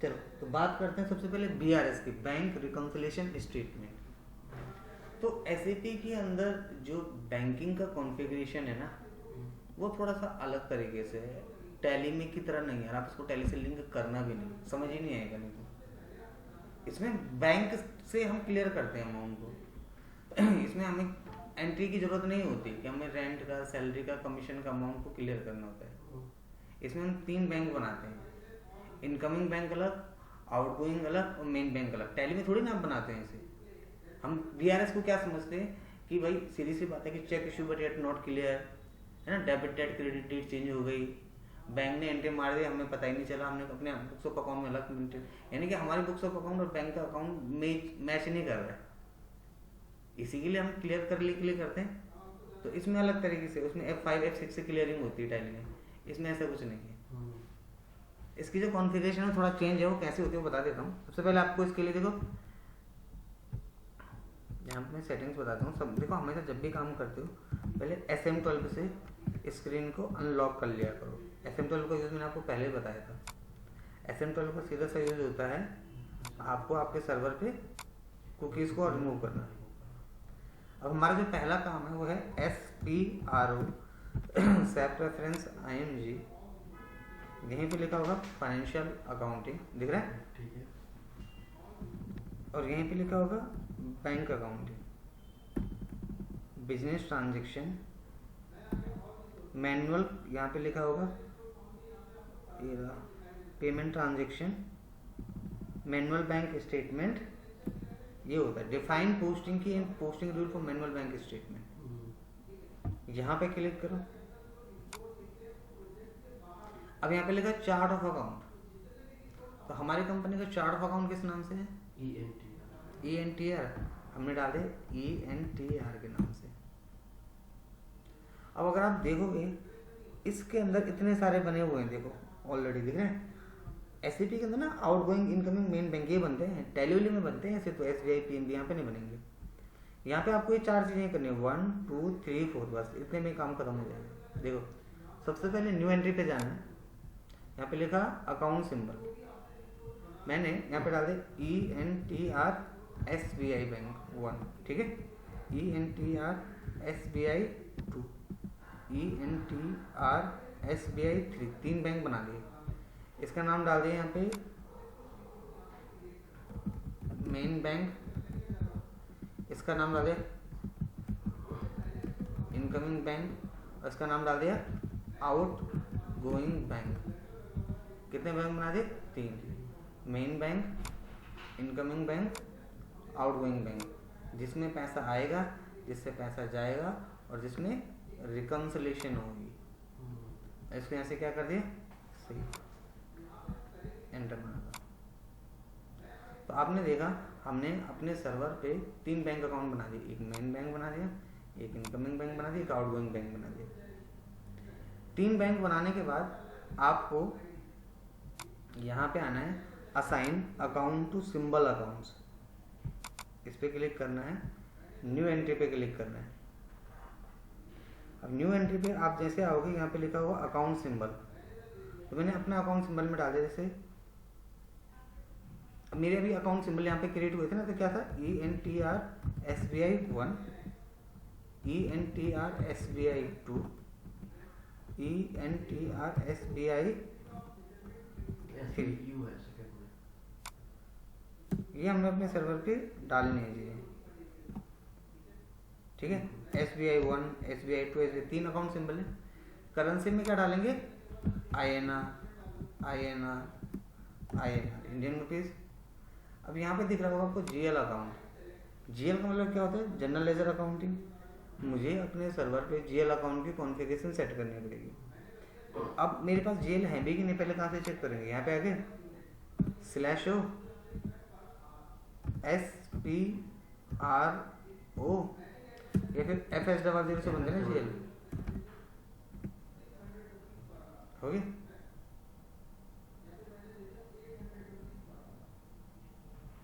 चलो तो बात करते हैं सबसे पहले बीआरएस की, बैंक रिकॉन्सिलिएशन स्टेटमेंट। तो एसएपी के अंदर जो बैंकिंग का कॉन्फ़िगरेशन है ना, वो थोड़ा सा अलग तरीके से है। टैली में की तरह नहीं है, आप इसको टैली से लिंक करना भी नहीं, समझ ही नहीं आएगा। नहीं तो इसमें बैंक से हम क्लियर करते हैं अमाउंट को इसमें हमें एंट्री की जरूरत नहीं होती कि हमें रेंट का, सैलरी का, कमीशन का अमाउंट को क्लियर करना होता है। इसमें हम 3 बैंक बनाते हैं, इनकमिंग बैंक अलग, आउटगोइंग अलग और मेन बैंक अलग। टैली में थोड़ी ना आप बनाते हैं इसे। हम बीआरएस को क्या समझते हैं कि भाई सीधी सी बात है कि cheque issue but date not clear है ना, debit date credit date change हो गई, बैंक ने एंट्री मार दी, हमें पता ही नहीं चला, हमने अपने बुक्स ऑफ अकाउंट में अलग मेंटेन, यानी कि हमारी बुक्स ऑफ अकाउंट और बैंक का अकाउंट मैच नहीं कर रहा है, इसी के लिए हम क्लियर करने के लिए करते हैं। तो इसमें अलग तरीके से, उसमें F5 F6 से क्लियरिंग होती है टैली में, इसमें ऐसा कुछ नहीं है। इसकी जो कॉन्फ़िगरेशन है थोड़ा चेंज है, वो कैसे होती है वो बता देता हूँ। सबसे पहले आपको इसके लिए देखो, यहाँ पे मैं सेटिंग्स बताता हूँ सब। देखो हमेशा जब भी काम करते हो पहले SM12 से स्क्रीन को अनलॉक कर लिया करो। SM12 का यूज़ मैंने आपको पहले ही बताया था। SM12 का सीधा सा यूज़ होता है आपको आपके सर्वर पे कुकीज़ को रिमूव करना। अब हमारा जो पहला काम है वो है SPRO सेप रेफरेंस IMG, यहीं पे लिखा होगा फाइनेंशियल अकाउंटिंग, दिख रहा है? ठीक है। और यहीं पे लिखा होगा bank accounting, business transaction manual, यहाँ पे लिखा होगा payment transaction manual bank statement, ये होता है डिफाइन पोस्टिंग की posting rule for manual bank statement. यहाँ पे क्लिक करो। अब यहाँ पे लिखा चार्ट ऑफ अकाउंट, तो हमारी कंपनी का चार्ट ऑफ अकाउंट किस नाम से है? ENTR। हमने डाले ENTR के नाम से। अब अगर आप देखोगे इसके अंदर इतने सारे बने हुए हैं, देखो ऑलरेडी दिख रहे हैं। एसएपी के अंदर ना आउटगोइंग, इनकमिंग, मेन बैंक ये बनते हैं, टैली में बनते हैं ऐसे, तो SBI PNB यहाँ पे नहीं बनेंगे। यहाँ पे आपको ये 4 चीजें करनी है, 1 2 3 4, बस इतने में काम खत्म हो जाएगा। देखो सबसे पहले न्यू एंट्री पे जाना है, यहाँ पे लिखा अकाउंट सिंबल, मैंने यहाँ पे डाल दे ENTR SBI बैंक 1, ठीक है, ENTR SBI 2, ENTR SBI 3, 3 bank बना लिए। इसका नाम डाल दिया यहाँ पे मेन बैंक, इसका नाम डाल दिया इनकमिंग बैंक, और इसका नाम डाल दिया आउट गोइंग बैंक। कितने बैंक बना दिए? 3, main bank, incoming bank, outgoing bank, जिसमें पैसा आएगा, जिससे पैसा जाएगा और जिसमें रिकंसिलिएशन होगी। इसको यहाँ से क्या कर दिया, सही एंटर मारा। तो आपने देखा हमने अपने सर्वर पे 3 बैंक अकाउंट बना दिए, एक मेन बैंक बना दिया, एक इनकमिंग बैंक बना दिया, एक आउटगोइंग बैंक बना दिया। 3 बैंक बनाने के बाद आपको यहाँ पे आना है assign account to symbol accounts, इस पे क्लिक करना है, न्यू एंट्री पे क्लिक करना है। अब न्यू एंट्री पे आप जैसे आओगे यहाँ पे लिखा हुआ अकाउंट सिंबल, तो मैंने अपना अकाउंट सिंबल में डाल दिया। जैसे अब मेरे अभी अकाउंट सिंबल यहाँ पे क्रिएट हुए थे ना, तो क्या था ENTR SBI 1, ENTR SBI 2, ENTR SBI 3, ये हमने अपने सर्वर पे डालने हैं चीजें, ठीक है। SBI 1, SBI 2, SBI 3 account symbol है। करेंसी में क्या डालेंगे? INR Indian rupees. अब यहाँ पे दिख रहा होगा आपको GL अकाउंट। GL का मतलब क्या होता है? General ledger accounting. मुझे अपने सर्वर पे GL अकाउंट की कॉन्फ़िगरेशन सेट करनी पड़ेगी। अब मेरे पास GL है भी कि नहीं, पहले कहाँ से चेक करेंगे? यहाँ पे आगे /O SPRO या फिर FS00 से बनते हैं ना GL, हो गया।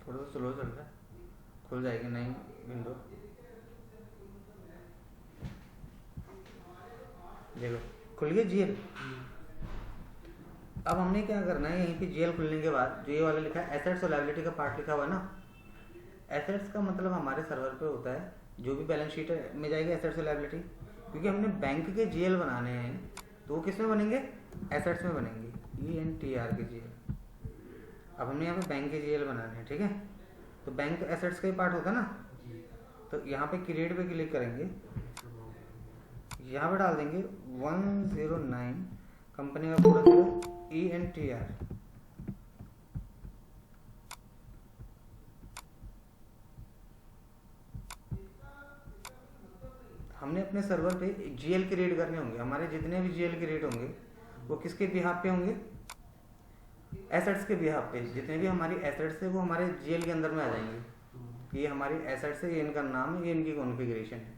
थोड़ा सा स्लो चल रहा है, खुल जाएगी नई विंडो। देखो खुल गया GL। अब हमने क्या करना है, यहीं पे जीएल खुलने के बाद जो ये वाला लिखा है एसेट्स और लायबिलिटी का पार्ट लिखा हुआ है ना, एसेट्स का मतलब हमारे सर्वर पे होता है जो भी बैलेंस शीट में जाएगी एसेट्स और लायबिलिटी, क्योंकि हमने बैंक के जीएल बनाने हैं तो वो किस में बनेंगे, एसेट्स में बनेंगे, ENTR के जीएल। अब हमने यहाँ पे बैंक के जीएल बनाने हैं, ठीक है, तो बैंक एसेट्स का ही पार्ट होता है ना, तो यहाँ पे क्रिएट पे क्लिक करेंगे, यहाँ पे डाल देंगे 109 कंपनी का पूरा ENTR। हमने अपने सर्वर पे जीएल क्रिएट करने होंगे, हमारे जितने भी जीएल क्रिएट होंगे वो किसके बिहाफ पे होंगे, एसेट्स के बिहाफ पे। जितने भी हमारी एसेट्स है वो हमारे जीएल के अंदर में आ जाएंगे, ये हमारी एसेट्स है, ये इनका नाम है, ये इनकी कॉन्फ़िगरेशन है।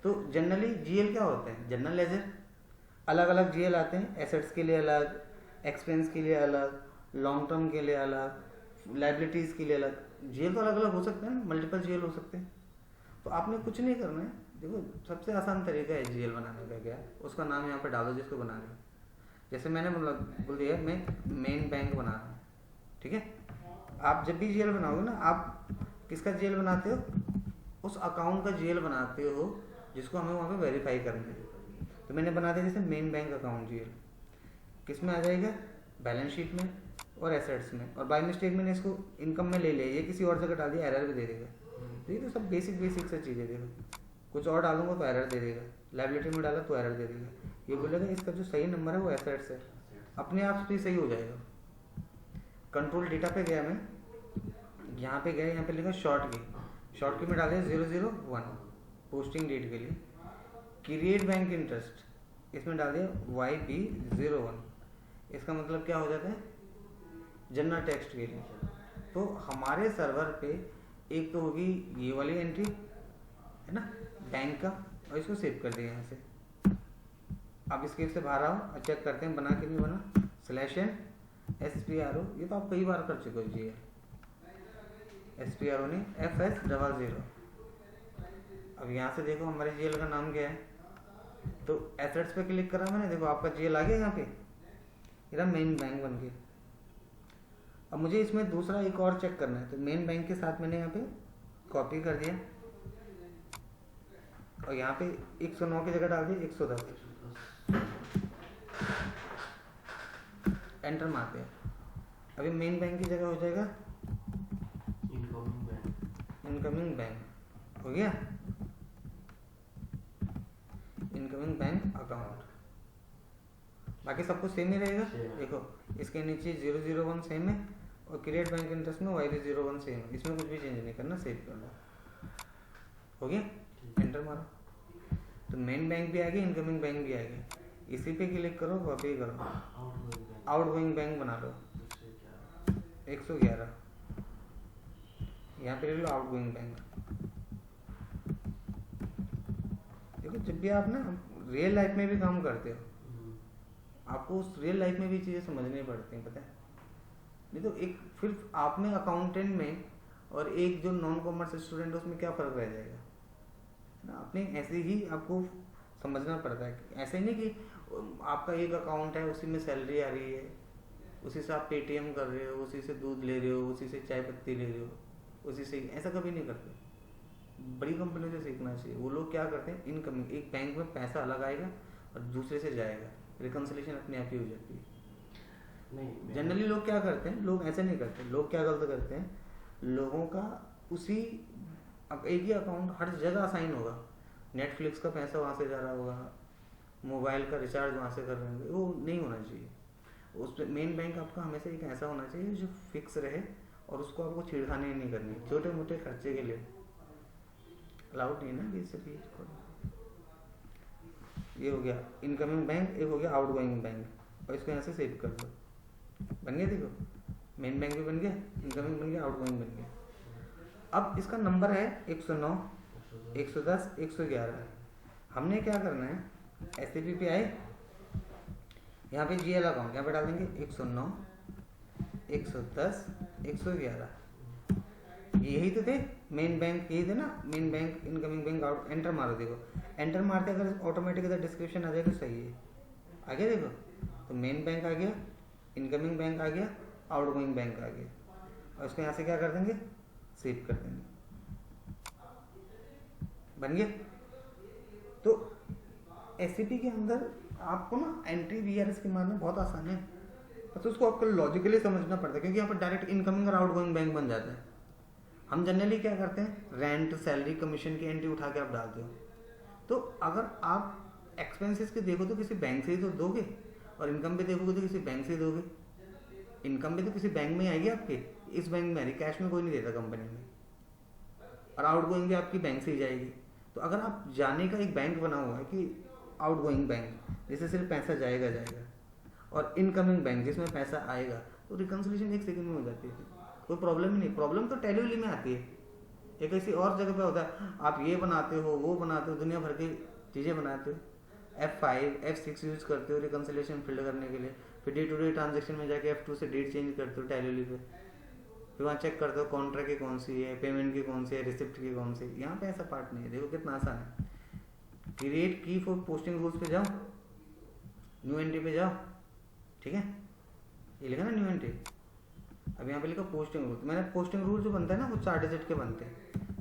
तो जनरली जीएल क्या होते हैं, जनरल लेजर, अलग अलग जीएल आते हैं, एसेट्स के लिए अलग, एक्सपेंस के लिए अलग, लॉन्ग टर्म के लिए अलग, लाइबिलिटीज़ के लिए अलग। जीएल तो अलग अलग हो सकते हैं, मल्टीपल जीएल हो सकते हैं। तो आपने कुछ नहीं करना है, देखो सबसे आसान तरीका है जीएल बनाने का, क्या उसका नाम यहाँ पे डालो जिसको बना रहे हो। जैसे मैंने बोल दिया मैं मेन बैंक बना रहा हूँ, ठीक है। आप जब भी जीएल बनाओगे ना, आप किसका जीएल बनाते हो, उस अकाउंट का जीएल बनाते हो जिसको हमें वहाँ पे वेरीफाई करना है। तो मैंने बना दिया जैसे मेन बैंक अकाउंट जीएल, किस में आ जाएगा, बैलेंस शीट में और एसेट्स में, और बाय मिस्टेक मैंने इसको इनकम में ले लिया, ये किसी और जगह डाल दिया, एरर भी दे देगा। तो ये तो सब बेसिक से चीज़ें, देखो कुछ और डालूंगा तो एरर दे देगा, लाइबिलिटी में डाला तो एरर दे देगा, ये बोलेगा इसका जो सही नंबर है वो एसेट्स है, अपने आप से सही हो जाएगा। कंट्रोल डेटा पे गया मैं, यहाँ पे गया, यहाँ पे लिखा शॉर्ट की में डाल दिया 001 पोस्टिंग डेट के लिए, क्रिएट बैंक इंटरेस्ट इसमें डाल दिया YB01, इसका मतलब क्या हो जाता है, जनरल टेक्स्ट के लिए। तो हमारे सर्वर पे एक तो होगी ये वाली एंट्री है ना बैंक का, और इसको सेव कर दिया यहाँ से। अब इसके से बाहर आओ और चेक करते हैं बना कि नहीं बना, /n SPRO, ये तो आप कई बार कर चुके हो जी, SPRO नहीं FS00। अब यहाँ से देखो हमारे जीएल का नाम क्या है, तो एसेट्स पे क्लिक करा मैंने, देखो आपका जीएल आ गया यहाँ पे, मेरा मेन बैंक बन गया। अब मुझे इसमें दूसरा एक और चेक करना है, तो मेन बैंक के साथ मैंने यहाँ पे कॉपी कर दिया और यहाँ पे 109 की जगह डाल दिया 110, एंटर मारते हैं। अभी मेन बैंक की जगह हो जाएगा इनकमिंग बैंक, हो गया इनकमिंग बैंक अकाउंट। बाकी सब कुछ सेम ही रहेगा, देखो इसके नीचे 001 सेम है और क्रिएट बैंक इंटरेस्ट में YB01 सेम है, इसमें कुछ भी चेंज नहीं करना, सेव कर लो, हो गया, एंटर मारो। तो मेन बैंक भी आ गया, इनकमिंग बैंक भी आ गया, इसी पे क्लिक करो, कॉपी करो, आउटगोइंग बैंक बना लो 111, यहाँ पे ले लो आउटगोइंग बैंक। देखो जब भी आप ना रियल लाइफ में भी काम करते हो, आपको उस रियल लाइफ में भी चीज़ें समझनी पड़ती हैं, पता है। नहीं तो एक फिर आप में अकाउंटेंट में और एक जो नॉन कॉमर्स स्टूडेंट है उसमें क्या फ़र्क रह जाएगा ना, अपने ऐसे ही आपको समझना पड़ता है। ऐसे ही नहीं कि आपका एक अकाउंट है उसी में सैलरी आ रही है, उसी से आप पेटीएम कर रहे हो, उसी से दूध ले रहे हो, उसी से चाय पत्ती ले रहे हो, उसी से, ऐसा कभी नहीं करते। बड़ी कंपनियों से सीखना चाहिए। वो लोग क्या करते हैं, इनकमिंग एक बैंक में पैसा अलग आएगा और दूसरे से जाएगा, रिकन्सिलेशन अपने आप ही हो जाती है। नहीं जनरली लोग क्या करते हैं, लोग ऐसे नहीं करते, लोग क्या गलत करते हैं, लोगों का उसी एक ही अकाउंट हर जगह असाइन होगा, नेटफ्लिक्स का पैसा वहाँ से जा रहा होगा, मोबाइल का रिचार्ज वहाँ से कर रहे होंगे, वो नहीं होना चाहिए। उस पर मेन बैंक आपका हमेशा एक ऐसा होना चाहिए जो फिक्स रहे और उसको आपको छेड़खानी नहीं करनी, छोटे मोटे खर्चे के लिए अलाउड नहीं ना, ये सब ये हो गया इनकमिंग बैंक, एक हो गया आउटगोइंग बैंक, और इसको यहाँ से सेव कर दो, बन गया। देखो मेन बैंक भी बन गया, इनकमिंग बन गया, आउटगोइंग बन गया। अब इसका नंबर है 109, 110, 111। हमने क्या करना है, SAP पे आए, यहाँ पे GL अकाउंट यहाँ पे डाल देंगे 109, 110, 111, यही तो थे मेन बैंक, यही थे ना main bank, incoming bank, out, enter मारो। देखो एंटर मारते अगर ऑटोमेटिक इधर डिस्क्रिप्शन आ जाए तो सही है, आ गया। देखो तो मेन बैंक आ गया, इनकमिंग बैंक आ गया, आउटगोइंग बैंक आ गया, और इसको यहाँ से क्या कर देंगे, सेव कर देंगे, बन गया। तो एससीपी के अंदर आपको ना एंट्री वीआरएस के मारना बहुत आसान है, बस उसको आपको लॉजिकली समझना पड़ता है, क्योंकि यहाँ पर डायरेक्ट इनकमिंग और आउटगोइंग बैंक बन जाता है। हम जनरली क्या करते हैं, रेंट, सैलरी, कमीशन की एंट्री उठा के आप डालते हो। तो अगर आप एक्सपेंसेस के देखो तो किसी बैंक से ही तो दोगे, और इनकम भी देखोगे तो किसी बैंक से ही दोगे। इनकम भी तो किसी बैंक में आएगी आपके, इस बैंक में आ रही, कैश में कोई नहीं देता कंपनी में, और आउटगोइंग भी आपकी बैंक से ही जाएगी। तो अगर आप जाने का एक बैंक बना हुआ है कि आउटगोइंग बैंक, जिससे सिर्फ पैसा जाएगा जाएगा, और इनकमिंग बैंक जिसमें पैसा आएगा, तो रिकन्सिलिएशन 1 सेकंड में हो जाती है, कोई प्रॉब्लम ही नहीं। प्रॉब्लम तो टैली में आती है, ये किसी और जगह पे होता है, आप ये बनाते हो, वो बनाते हो, दुनिया भर की चीज़ें बनाते हो, F5 F6 यूज करते हो रिकन्सिलिएशन फिल्ड करने के लिए, फिर डे टू डे ट्रांजेक्शन में जाके F2 से डेट चेंज करते हो टैली पे, फिर वहाँ चेक करते हो कॉन्ट्रैक्ट की कौन सी है, पेमेंट की कौन सी है, रिसिप्ट की कौन सी है। यहाँ पे ऐसा पार्ट नहीं है, देखो कितना आसान है। क्रिएट की फॉर पोस्टिंग रूल्स पे जाओ, न्यू एंट्री पे जाओ, ठीक है, ये लिखा ना न्यू एंट्री, अब यहाँ पे लिखा पोस्टिंग रूल। मैंने पोस्टिंग रूल जो बनता है ना वो 4 डिजिट के बनते हैं,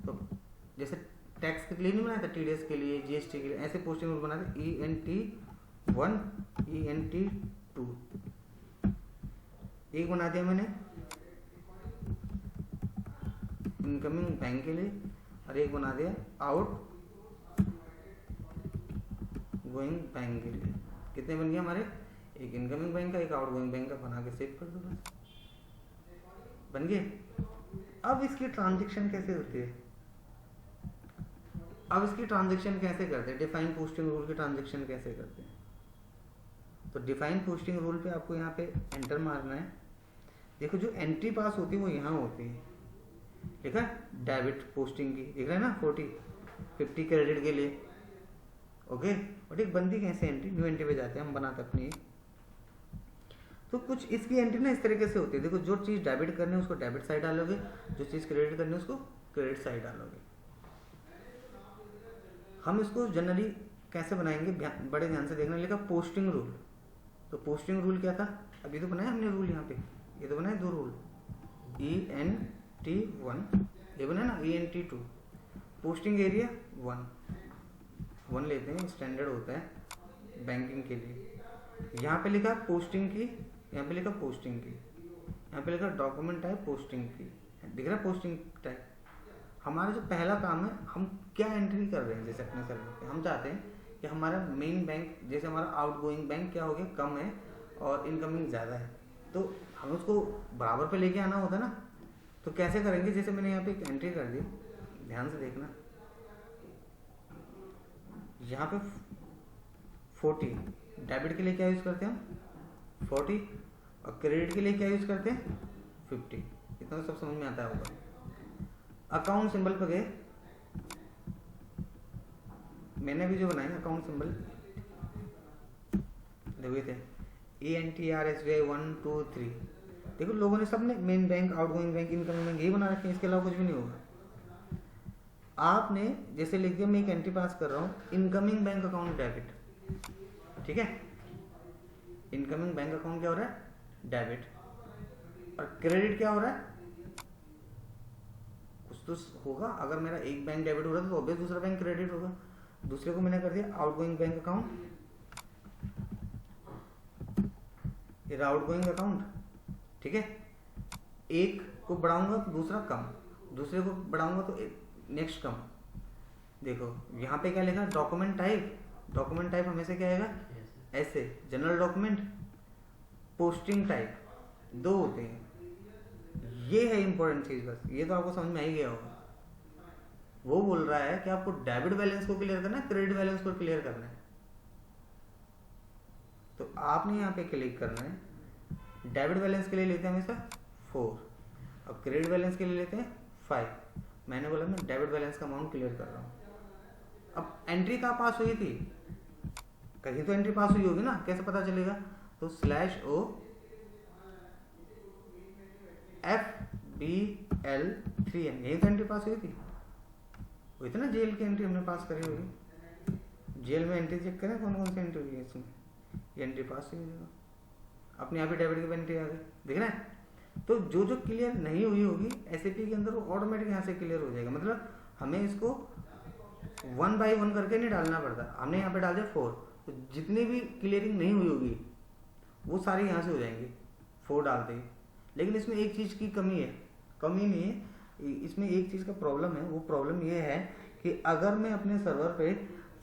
तो जैसे टैक्स के लिए नहीं बनाया था, TDS के लिए, GST के लिए, ऐसे पोस्टिंग रूल बनाते, ENT1 ENT2 एक बना दिया मैंने इनकमिंग बैंक के लिए, और एक बना दिया आउट गोइंग बैंक के लिए। कितने बन गए हमारे, एक इनकमिंग बैंक का, एक आउट गोइंग बैंक का, बना के सेव कर दो, बस बन गए। अब इसकी ट्रांजैक्शन कैसे होती है, अब इसकी ट्रांजैक्शन कैसे करते हैं, डिफाइन पोस्टिंग रूल की ट्रांजैक्शन कैसे करते हैं। तो डिफाइन पोस्टिंग रूल पे आपको यहाँ पे एंटर मारना है। देखो जो एंट्री पास होती है वो यहाँ होती है, देखा डेबिट पोस्टिंग की, दिख रहा है ना, 50 क्रेडिट के लिए, ओके। बट एक बनती कैसे एंट्री, न्यू एंट्री पे जाते हैं हम, बनाते अपनी। तो कुछ इसकी एंट्री ना इस तरीके से होती है, देखो जो चीज़ डेबिट करनी है उसको डेबिट साइड डालोगे, जो चीज़ क्रेडिट करनी है उसको क्रेडिट साइड डालोगे। हम इसको जनरली कैसे बनाएंगे, बड़े ध्यान से देखना, लिखा पोस्टिंग रूल। तो पोस्टिंग रूल क्या था, अभी तो बनाया हमने रूल, यहाँ पे ये तो बनाया 2 रूल, ENT1, ये बनाया ना ENT2। पोस्टिंग एरिया 1 लेते हैं, स्टैंडर्ड होता है बैंकिंग के लिए। यहाँ पे लिखा पोस्टिंग की, यहाँ पे लिखा पोस्टिंग की, यहाँ पे लिखा डॉक्यूमेंट टाइप पोस्टिंग की, दिख रहा है पोस्टिंग टाइप। हमारा जो पहला काम है, हम क्या एंट्री कर रहे हैं, जैसे अपने सर्वर पे हम चाहते हैं कि हमारा मेन बैंक, जैसे हमारा आउटगोइंग बैंक क्या हो गया, कम है और इनकमिंग ज़्यादा है, तो हमें उसको बराबर पे लेके आना होता है ना। तो कैसे करेंगे, जैसे मैंने यहाँ पे एक एंट्री कर दी, ध्यान से देखना, यहाँ पे 40 डेबिट के लिए क्या यूज़ करते हैं हम, 40, और क्रेडिट के लिए क्या यूज़ करते हैं, 50। इतना तो सब समझ में आता होगा। अकाउंट सिंबल पर गए, मैंने भी जो बनाया अकाउंट सिंबल देखो थे, ENTRSBI 1 2 3, देखो लोगों ने सबने main bank, outgoing bank, incoming bank यही बना रखे हैं, इसके अलावा कुछ भी नहीं होगा। आपने जैसे लिख दिया, मैं एक एंट्री पास कर रहा हूँ, इनकमिंग बैंक अकाउंट डेबिट, ठीक है, इनकमिंग बैंक अकाउंट क्या हो रहा है, डेबिट, और क्रेडिट क्या हो रहा है, कुछ तो होगा। अगर मेरा एक बैंक डेबिट हो रहा है तो ऑब्वियस दूसरा बैंक क्रेडिट होगा। दूसरे को मैंने कर दिया आउटगोइंग बैंक अकाउंट, ये आउटगोइंग अकाउंट, ठीक है। एक को बढ़ाऊंगा तो दूसरा कम, दूसरे को बढ़ाऊंगा तो नेक्स्ट कम। देखो यहाँ पे क्या लिखा है, डॉक्यूमेंट टाइप, डॉक्यूमेंट टाइप हमेशा क्या आएगा, ऐसे, जनरल डॉक्यूमेंट, पोस्टिंग टाइप, 2 होते हैं। ये है इंपॉर्टेंट चीज, बस ये तो आपको समझ में आ ही गया होगा। वो बोल रहा है कि आपको डेबिट बैलेंस को क्लियर करना है, क्रेडिट बैलेंस को क्लियर करना है। तो आपने यहाँ पे क्लिक करना है, डेबिट बैलेंस के लिए लेते हैं हमेशा 4, और क्रेडिट बैलेंस के लिए लेते हैं 5। मैंने बोला मैं डेबिट बैलेंस का अमाउंट क्लियर कर रहा हूँ। अब एंट्री कहाँ पास हुई थी, कहीं तो एंट्री पास हुई होगी ना, कैसे पता चलेगा, तो /O FBL3N, यही तो एंट्री पास हुई थी, हुई थी ना, जेल की एंट्री हमने पास करी होगी। जेल में एंट्री चेक करें कौन कौन सी एंट्री हुई है इसमें, ये एंट्री पास हुई है। अपने आप ही डेबिट की पेनल्टी आ गई, दिख रहा है। तो जो जो क्लियर नहीं हुई होगी एसएपी के अंदर वो ऑटोमेटिक यहाँ से क्लियर हो जाएगा। मतलब हमें इसको 1 बाई 1 करके नहीं डालना पड़ता, हमने यहाँ पे डाल दिया 4, तो जितनी भी क्लियरिंग नहीं हुई होगी वो सारी यहाँ से हो जाएंगी 4 डालते ही। लेकिन इसमें एक चीज़ की कमी है, कमी नहीं है, इसमें एक चीज़ का प्रॉब्लम है। वो प्रॉब्लम ये है कि अगर मैं अपने सर्वर पे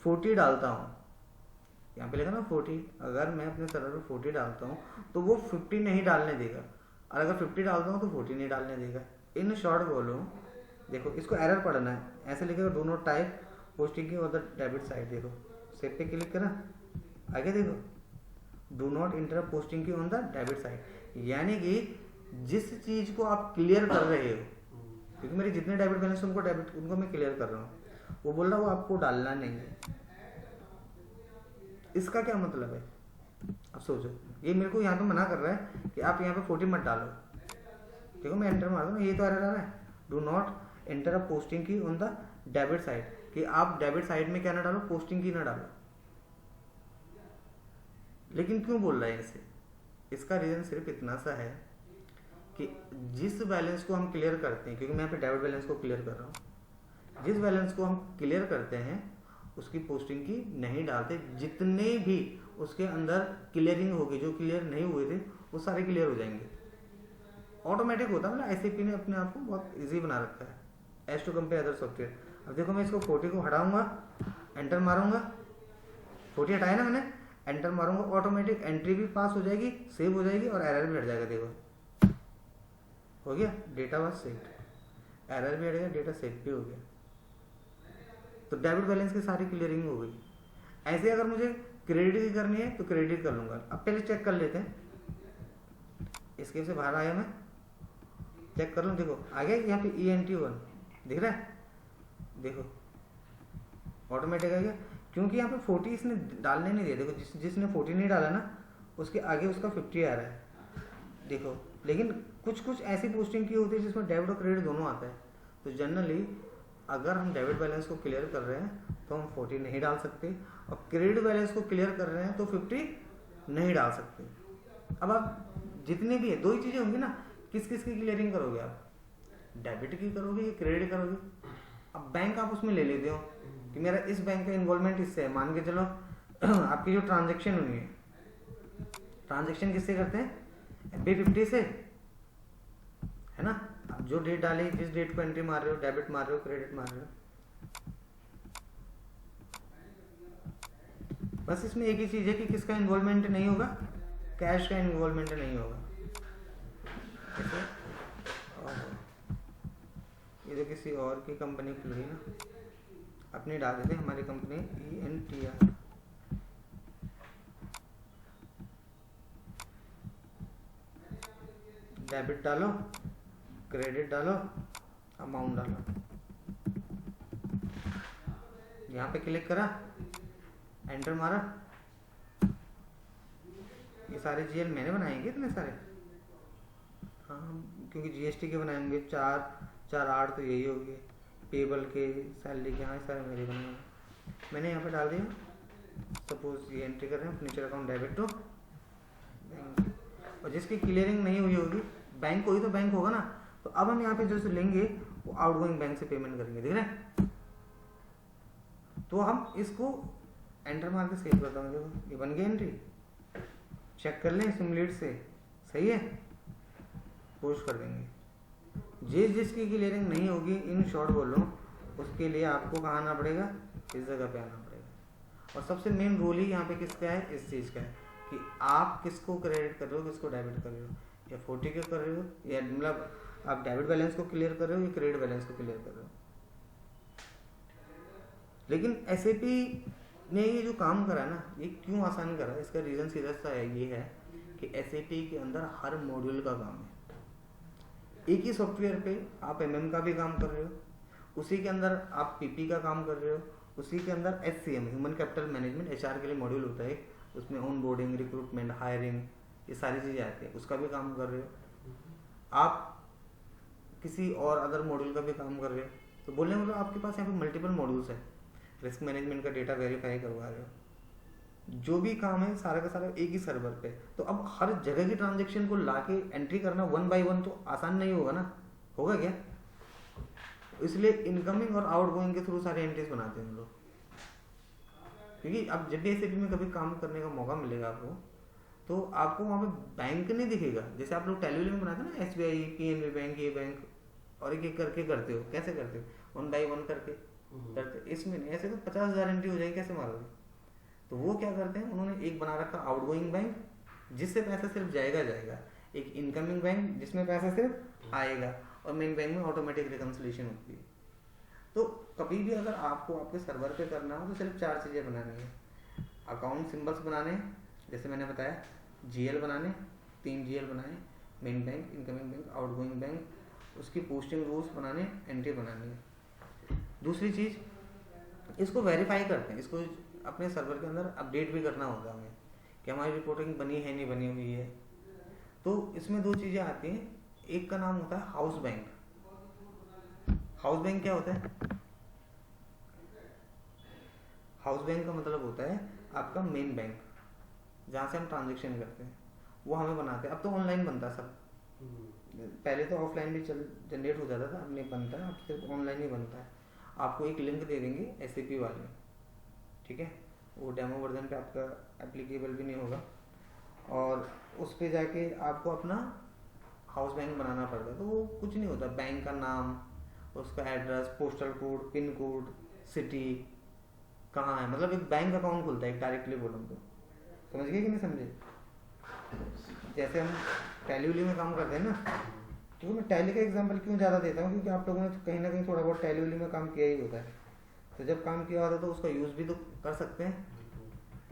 40 डालता हूँ, यहाँ पे लिखा ना 40, अगर मैं अपने सर्वर पे 40 डालता हूँ तो वो 50 नहीं डालने देगा, और अगर 50 डालता हूँ तो 40 नहीं डालने देगा। इन शॉर्ट बोलूँ, देखो इसको एरर पढ़ना है, ऐसे लिखेगा डू नॉट टाइप पोस्टिंग की और द डेबिट साइड। देखो सेव पे क्लिक करा, आगे देखो डू नॉट इंटरप्ट पोस्टिंग की ऑन द डेबिट साइड, यानी कि जिस चीज को आप क्लियर कर रहे हो, क्योंकि मेरे जितने डेबिट बैलेंस उनको मैं क्लियर कर रहा हूँ, वो बोल रहा है वो आपको डालना नहीं है। इसका क्या मतलब है, अब सोचो, ये मेरे को यहाँ पे मना कर रहा है कि आप यहाँ पे 40 मत डालो। देखो मैं एंटर मार दूँ, ये तो एरर आ रहा है, डू नॉट इंटरप्ट पोस्टिंग की ऑन द डेबिट साइड, कि आप डेबिट साइड में क्या ना डालो, पोस्टिंग की ना डालो। लेकिन क्यों बोल रहा है इसे, इसका रीजन सिर्फ इतना सा है कि जिस बैलेंस को हम क्लियर करते हैं, क्योंकि मैं यहाँ पे डेबिट बैलेंस को क्लियर कर रहा हूँ, जिस बैलेंस को हम क्लियर करते हैं उसकी पोस्टिंग की नहीं डालते। जितने भी उसके अंदर क्लियरिंग होगी, जो क्लियर नहीं हुए थे वो सारे क्लियर हो जाएंगे, ऑटोमेटिक होता है। मतलब एसएपी ने अपने आप को बहुत इजी बना रखा है as to compare other software. अब देखो मैं इसको 40 को हटाऊंगा, एंटर मारूंगा, 40 हटाया ना मैंने, एंटर मारूंगा, ऑटोमेटिक एंट्री भी पास हो जाएगी, सेव हो जाएगी और एरर भी हट जाएगा। देखो हो गया, डेटा वाज सेव्ड, एरर भी हट गया, डेटा सेव भी हो गया। तो डेबिट बैलेंस की सारी क्लियरिंग हो गई। ऐसे अगर मुझे क्रेडिट की करनी है तो क्रेडिट कर लूंगा। अब पहले चेक कर लेते हैं, इसके से बाहर आया मैं, चेक कर लूँ। देखो आ गया यहाँ पे ENT1 दिख रहा है, देखो ऑटोमेटिक आ गया, क्योंकि यहाँ पे 40 इसने डालने नहीं दिया। देखो जिसने 40 नहीं डाला ना, उसके आगे उसका 50 आ रहा है, देखो। लेकिन कुछ कुछ ऐसी पोस्टिंग की होती है जिसमें डेबिट और क्रेडिट दोनों आता है। तो जनरली अगर हम डेबिट बैलेंस को क्लियर कर रहे हैं तो हम 40 नहीं डाल सकते, और क्रेडिट बैलेंस को क्लियर कर रहे हैं तो 50 नहीं डाल सकते। अब आप जितने भी है, दो ही चीज़ें होंगी ना, किस किस की क्लियरिंग करोगे आप, डेबिट की करोगे या क्रेडिट करोगे। अब बैंक आप उसमें ले लेते हो कि मेरा इस बैंक का इन्वॉल्वमेंट इससे है, मान के चलो आपकी जो ट्रांजेक्शन हुई है, ट्रांजेक्शन किससे करते हैं, FP50 से, है ना। अब जो डेट डाली, जिस डेट को एंट्री मार रहे हो, डेबिट मार रहे हो, क्रेडिट मार रहे हो, बस इसमें एक ही चीज है कि किसका इन्वॉल्वमेंट नहीं होगा, कैश का इन्वॉल्वमेंट नहीं होगा। ये तो किसी और की कंपनी खुल गई ना, अपनी डाल देते हैं, हमारी कंपनी ENTR। डेबिट डालो, क्रेडिट डालो, अमाउंट डालो, यहाँ पे क्लिक करा, एंटर मारा। ये सारे GL मैंने बनाएंगे इतने सारे, हाँ, क्योंकि GST के बनाएंगे 4-8 तो यही हो गए, पेबल के, सैलरी के, हाँ सारे मेरे बनाएंगे। मैंने यहाँ पे डाल दिया, सपोज ये एंट्री कर रहे हैं furniture account debit to bank, और जिसकी क्लियरिंग नहीं हुई होगी, बैंक कोई तो बैंक होगा ना, तो अब हम यहाँ पे जो लेंगे वो आउटगोइंग बैंक से पेमेंट करेंगे, देख रहे हैं। तो हम इसको एंटर मार के सेव करता हूँ, देखो ये बन गई एंट्री, चेक कर लें सिमुलेट से, सही है, पोस्ट कर देंगे। जिसकी क्लियरिंग नहीं होगी, इन शॉर्ट बोलो, उसके लिए आपको कहाँ आना पड़ेगा, इस जगह पे आना पड़ेगा। और सबसे मेन रोल ही यहाँ पे किसका है, इस चीज़ का है कि आप किसको क्रेडिट कर रहे हो, किसको डेबिट कर रहे हो, या 40 के कर रहे हो, या मतलब आप डेबिट बैलेंस को क्लियर कर रहे हो या क्रेडिट बैलेंस को क्लियर कर रहे हो। लेकिन SAP ने ये जो काम करा ना, ये क्यों आसान करा, इसका रीज़न सीधा सा ये है कि SAP के अंदर हर मॉड्यूल का काम है। एक ही सॉफ्टवेयर पे आप MM का भी काम कर रहे हो, उसी के अंदर आप PP का काम कर रहे हो, उसी के अंदर HCM human capital management HR के लिए मॉड्यूल होता है, उसमें ऑन बोर्डिंग, रिक्रूटमेंट, हायरिंग, ये सारी चीज़ें आती हैं, उसका भी काम कर रहे हो। आप किसी और अदर मॉड्यूल का भी काम कर रहे हो, तो बोलने मतलब आपके पास यहाँ पे मल्टीपल मॉड्यूल्स है। रिस्क मैनेजमेंट का डेटा वेरीफाई करवा रहे हो, जो भी काम है सारा का सारा एक ही सर्वर पे। तो अब हर जगह की ट्रांजेक्शन को लाके एंट्री करना वन बाय वन तो आसान नहीं होगा ना, होगा क्या? इसलिए इनकमिंग और आउटगोइंग के थ्रू सारे एंट्रीज बनाते हैं हम लोग। क्योंकि अब जब भी एसएपी में कभी काम करने का मौका मिलेगा आपको, तो आपको वहाँ पे बैंक नहीं दिखेगा। जैसे आप लोग टेलीविजन में बनाते हैं ना, एसबीआई, पीएनबी बैंक, ये बैंक, और एक एक करके करते हो। कैसे करते हो? वन बाई वन करके करते। इसमें नहीं, ऐसे तो 50,000 एंट्री हो जाएगी, कैसे मारोगे? तो वो क्या करते हैं, उन्होंने एक बना रखा आउटगोइंग बैंक, जिससे पैसा सिर्फ जाएगा जाएगा, एक इनकमिंग बैंक जिसमें पैसा सिर्फ आएगा, और मेन बैंक में ऑटोमेटिक रिकंसिलिएशन होती है। तो कभी भी अगर आपको आपके सर्वर पे करना हो तो सिर्फ 4 चीज़ें बनानी है। अकाउंट सिंबल्स बनाने, जैसे मैंने बताया, जीएल बनाने, 3 जीएल बनाए, main bank, incoming bank, outgoing bank, उसकी पोस्टिंग रूल्स बनाने, एंट्री बनानी है। दूसरी चीज़, इसको वेरीफाई करते हैं, इसको अपने सर्वर के अंदर अपडेट भी करना होगा हमें कि हमारी रिपोर्टिंग बनी है नहीं बनी हुई है। तो इसमें 2 चीज़ें आती हैं। एक का नाम होता है हाउस बैंक। हाउस बैंक क्या होता है? हाउस बैंक का मतलब होता है आपका मेन बैंक, जहाँ से हम ट्रांजेक्शन करते हैं, वो हमें बनाते हैं। अब तो ऑनलाइन बनता है सब, पहले तो ऑफलाइन भी जनरेट हो जाता था, अब नहीं बनता है, अब सिर्फ ऑनलाइन ही बनता है। आपको एक लिंक दे देंगे एसएपी वाले, ठीक है? वो डेमो वर्जन पे आपका एप्लीकेबल भी नहीं होगा, और उस पर जाके आपको अपना हाउस बैंक बनाना पड़ता है। तो वो कुछ नहीं होता, बैंक का नाम, उसका address, postal code, pin code, city कहाँ है, मतलब एक बैंक अकाउंट खुलता है डायरेक्टली बोलो तो। समझ गए कि नहीं समझे? जैसे हम टैली उली में काम करते हैं ना, तो मैं टैली का एग्जांपल क्यों ज़्यादा देता हूँ, क्योंकि आप लोगों ने कहीं ना कहीं थोड़ा बहुत टैली उली में काम किया ही होता है। तो जब काम किया होता है तो उसका यूज़ भी तो कर सकते हैं,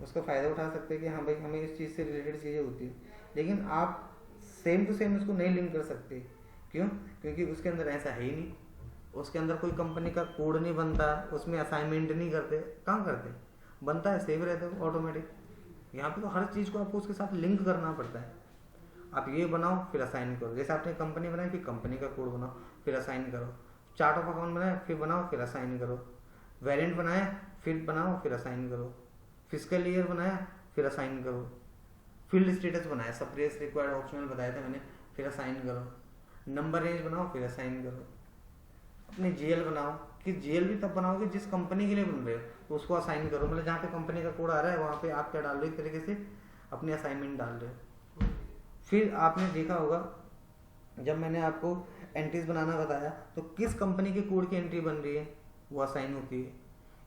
उसका फ़ायदा उठा सकते हैं कि हाँ भाई हमें इस चीज़ से रिलेटेड चीज़ें होती है। लेकिन आप सेम टू सेम उसको नहीं लिंक कर सकते। क्यों? क्योंकि उसके अंदर ऐसा है ही नहीं, उसके अंदर कोई कंपनी का कोड नहीं बनता, उसमें असाइनमेंट नहीं करते। कहाँ करते? बनता है, सेव रहता है ऑटोमेटिक। यहाँ पे तो हर चीज़ को आपको उसके साथ लिंक करना पड़ता है। आप ये बनाओ फिर असाइन करो, जैसे आपने कंपनी बनाई फिर कंपनी का कोड बनाओ फिर असाइन करो, चार्ट ऑफ अकाउंट बनाया फिर बनाओ फिर असाइन करो, वेरिएंट बनाया फिर बनाओ फिर असाइन करो, फिजिकल ईयर बनाया फिर असाइन करो, फील्ड स्टेटस बनाया, सप्रेस, रिक्वायर्ड, ऑप्शनल बताया था मैंने, फिर असाइन करो, नंबर रेंज बनाओ फिर असाइन करो, अपने जीएल बनाओ, कि जीएल भी तब बनाओगे जिस कंपनी के लिए बन रहे हो तो उसको असाइन करो, मतलब जहाँ पे कंपनी का कोड आ रहा है वहाँ पे आप क्या डाल रहे हो, एक तरीके से अपनी असाइनमेंट डाल रहे हो। फिर आपने देखा होगा जब मैंने आपको एंट्रीज बनाना बताया तो किस कंपनी के कोड की एंट्री बन रही है वो असाइन होती है।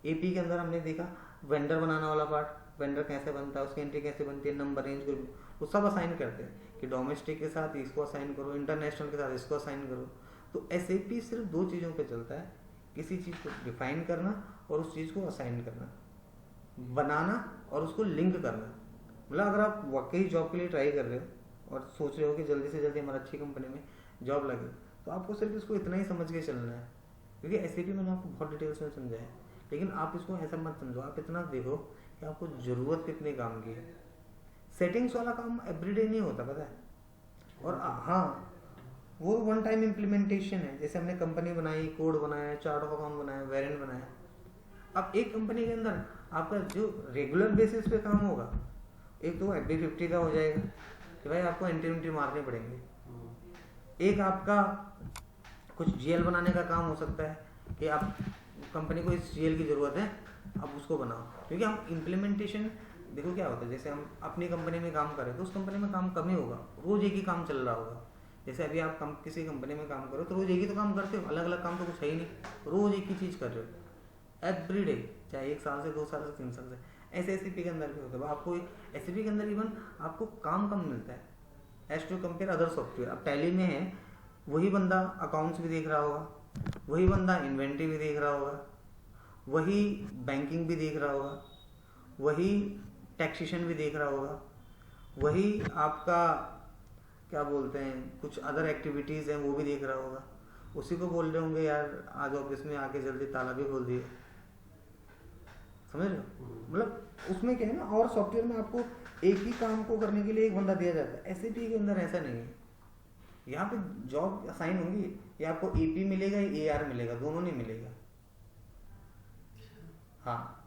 एपी के अंदर हमने देखा वेंडर बनाना वाला पार्ट, वेंडर कैसे बनता है, उसकी एंट्री कैसे बनती है, नंबर रेंज ग्रुप, वो सब असाइन करते हैं कि डोमेस्टिक के साथ इसको असाइन करो, इंटरनेशनल के साथ इसको असाइन करो। तो एसएपी सिर्फ 2 चीज़ों पे चलता है, किसी चीज़ को डिफाइन करना और उस चीज़ को असाइन करना, बनाना और उसको लिंक करना। मतलब अगर आप वाकई जॉब के लिए ट्राई कर रहे हो और सोच रहे हो कि जल्दी से जल्दी हमारा अच्छी कंपनी में जॉब लगे, तो आपको सिर्फ इसको इतना ही समझ के चलना है। क्योंकि एसएपी मैंने आपको बहुत डिटेल्स में समझाया है, लेकिन आप इसको ऐसा मत समझो, आप इतना देखो कि आपको ज़रूरत कितने काम की है। सेटिंग्स वाला काम एवरीडे नहीं होता, पता है। और हाँ, वो वन टाइम इम्प्लीमेंटेशन है। जैसे हमने कंपनी बनाई, कोड बनाया, चार्ट ऑफ अकाउंट बनाया, वेरिएंट बनाया। अब एक कंपनी के अंदर आपका जो रेगुलर बेसिस पे काम होगा, एक तो FB50 का हो जाएगा कि भाई आपको एंट्री मारने पड़ेंगे, एक आपका कुछ जीएल बनाने का काम हो सकता है कि आप कंपनी को इस जीएल की ज़रूरत है, आप उसको बनाओ। क्योंकि हम इम्प्लीमेंटेशन, देखो क्या होता है, जैसे हम अपनी कंपनी में काम करें तो उस कंपनी में काम कम ही होगा, रोज़ एक ही काम चल रहा होगा। जैसे अभी आप किसी कंपनी में काम करो तो रोज़ एक ही तो काम करते हो, अलग अलग काम तो कुछ है ही नहीं, रोज़ एक ही चीज़ कर रहे हो एवरीडे, चाहे 1 साल से 2 साल से 3 साल से। ऐसे एसएपी के अंदर भी होता है, आपको एसएपी के अंदर इवन आपको काम कम मिलता है as to compare other software. अब टैली में है, वही बंदा अकाउंट्स भी देख रहा होगा, वही बंदा इन्वेंट्री भी देख रहा होगा, वही बैंकिंग भी देख रहा होगा, वही टैक्सेशन भी देख रहा होगा, वही आपका क्या बोलते हैं कुछ अदर एक्टिविटीज़ हैं वो भी देख रहा होगा। उसी को बोल रहे होंगे यार आज ऑफिस में आके जल्दी ताला भी खोल दिए, समझ रहे हो। मतलब उसमें क्या है ना, और सॉफ्टवेयर में आपको एक ही काम को करने के लिए एक बंदा दिया जाता है, एसएपी के अंदर ऐसा नहीं है। यहाँ पे जॉब असाइन होगी, या आपको एपी मिलेगा या एआर मिलेगा, दोनों नहीं मिलेगा। हाँ,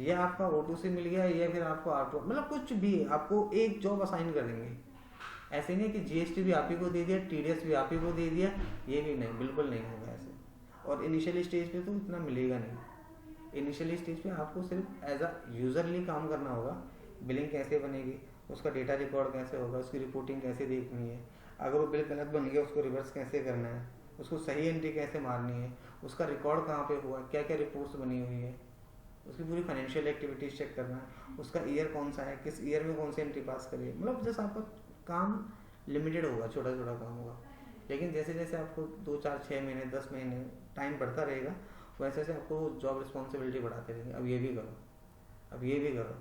या आपका O2C मिल गया या फिर आपको R2, मतलब कुछ भी आपको एक जॉब असाइन कर देंगे। ऐसे नहीं कि GST भी आप ही को दे दिया, TDS भी आप ही को दे दिया, ये भी नहीं, बिल्कुल नहीं होगा ऐसे। और इनिशियली स्टेज पे तो इतना मिलेगा नहीं। इनिशियली स्टेज पे आपको सिर्फ एज अ यूजरली काम करना होगा। बिलिंग कैसे बनेगी, उसका डेटा रिकॉर्ड कैसे होगा, उसकी रिपोर्टिंग कैसे देखनी है, अगर वो बिल गलत बन गया उसको रिवर्स कैसे करना है, उसको सही एंट्री कैसे मारनी है, उसका रिकॉर्ड कहाँ पे हुआ, क्या क्या रिपोर्ट्स बनी हुई है, उसकी पूरी फाइनेंशियल एक्टिविटीज चेक करना है, उसका ईयर कौन सा है, किस ईयर में कौन सी एंट्री पास करी है। मतलब जैसे आपका काम लिमिटेड होगा, छोटा छोटा काम होगा, लेकिन जैसे जैसे आपको 2 4 6 महीने 10 महीने टाइम बढ़ता रहेगा वैसे वैसे आपको जॉब रिस्पॉन्सिबिलिटी बढ़ाते रहेंगे। अब ये भी करो, अब ये भी करो।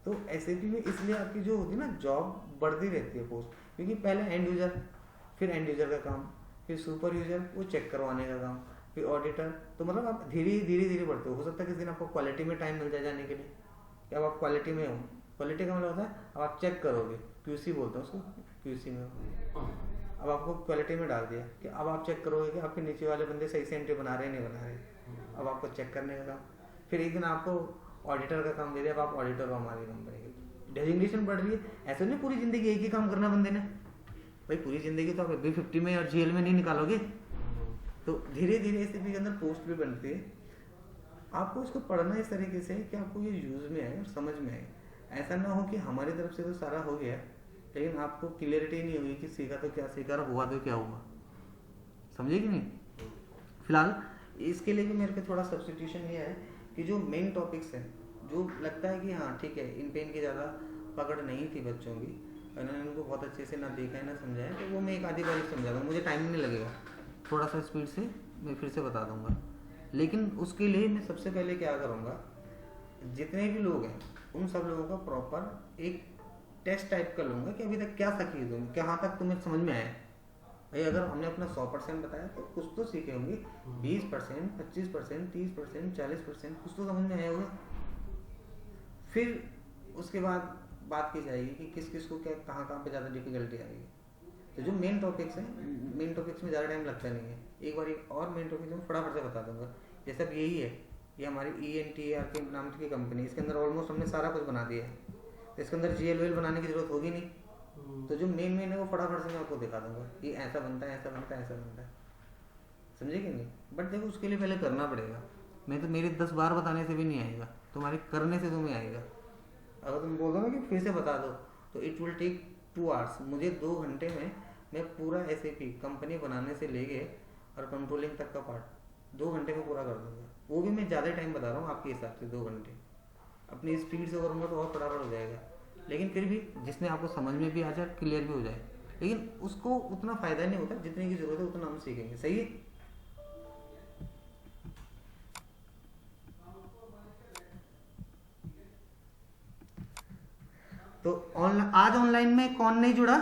तो SAP में इसलिए आपकी जो होती है ना जॉब बढ़ती रहती है पोस्ट, क्योंकि पहले एंड यूजर, फिर एंड यूजर का काम, फिर सुपर यूजर वो चेक करवाने का काम, फिर ऑडिटर। तो मतलब आप धीरे धीरे धीरे बढ़ते हो सकता है किस दिन आपको क्वालिटी में टाइम मिल जाए जाने के लिए, कि अब आप क्वालिटी में हो। क्वालिटी का मतलब होता है अब आप चेक करोगे, QC बोलते हैं उसको, QC में हो। अब आपको क्वालिटी में डाल दिया कि अब आप चेक करोगे कि आपके नीचे वाले बंदे सही से एंट्री बना रहे हैं नहीं बना रहे, अब आपको चेक करने का काम। फिर एक दिन आपको ऑडिटर का काम दे दिया, अब आप ऑडिटर हो हमारी कंपनी की। डेजिग्नेशन बढ़ रही है, ऐसे नहीं पूरी जिंदगी एक ही काम करना बंदे ने भाई, पूरी जिंदगी तो आप B50 में और GL में नहीं निकालोगे। तो धीरे धीरे SAP के अंदर पोस्ट भी बनती है। आपको इसको पढ़ना इस तरीके से कि आपको ये यूज में आए और समझ में आए। ऐसा ना हो कि हमारी तरफ से तो सारा हो गया लेकिन आपको क्लियरिटी नहीं हुई कि सीखा तो क्या सीखा, हुआ तो क्या हुआ, समझे कि नहीं। फिलहाल इसके लिए भी मेरे पे थोड़ा सब्स्टिट्यूशन ये है कि जो मेन टॉपिक्स हैं, जो लगता है कि हाँ ठीक है इन पे इनकी ज़्यादा पकड़ नहीं थी बच्चों की, उन्होंने उनको बहुत अच्छे से ना देखा है ना समझा है, तो वो मैं एक आधी बार समझा दूँगा, मुझे टाइम नहीं लगेगा, थोड़ा सा स्पीड से मैं फिर से बता दूंगा। लेकिन उसके लिए मैं सबसे पहले क्या करूँगा, जितने भी लोग हैं उन सब लोगों का प्रॉपर एक टेस्ट टाइप कर लूँगा कि अभी तक क्या सीखी तुम, कहाँ तक तुम्हें समझ में आया। भाई अगर हमने अपना 100% बताया तो कुछ तो सीखे होंगे, 20%, 25%, 30%, 40% कुछ तो समझ में आया होगा। फिर उसके बाद बात की जाएगी कि किस किस को क्या कहाँ कहाँ पे ज़्यादा डिफिकल्टी आएगी। तो जो मेन टॉपिक्स हैं, मेन टॉपिक्स में ज़्यादा टाइम लगता नहीं है, एक बार एक और मेन टॉपिक में फटाफट से बता दूंगा। जैसे अब यही है, ये हमारी ENTR के नाम की कंपनी, इसके अंदर ऑलमोस्ट हमने सारा कुछ बना दिया है, तो इसके अंदर GL बनाने की जरूरत होगी नहीं। तो जो मेन है वो फटाफट से मैं आपको दिखा दूंगा कि ऐसा बनता है, ऐसा बनता है, ऐसा बनता है, समझे कि नहीं। बट देखो उसके लिए पहले करना पड़ेगा, मैं तो मेरे 10 बार बताने से भी नहीं आएगा, तुम्हारे करने से तुम्हें आएगा। अगर तुम बोलो ना कि फिर से बता दो तो इट विल टेक 2 आवर्स, मुझे 2 घंटे में मैं पूरा SAP कंपनी बनाने से लेके और कंट्रोलिंग तक का पार्ट 2 घंटे में पूरा कर दूंगा। वो भी मैं ज़्यादा टाइम बता रहा हूँ आपके हिसाब से, 2 घंटे अपनी स्पीड से करूँगा तो और फटाफट हो जाएगा। लेकिन फिर भी जिसने आपको समझ में भी आ जाए, क्लियर भी हो जाए, लेकिन उसको उतना फ़ायदा नहीं होता, जितने की ज़रूरत है उतना हम सीखेंगे, सही है। तो आज ऑनलाइन में कौन नहीं जुड़ा?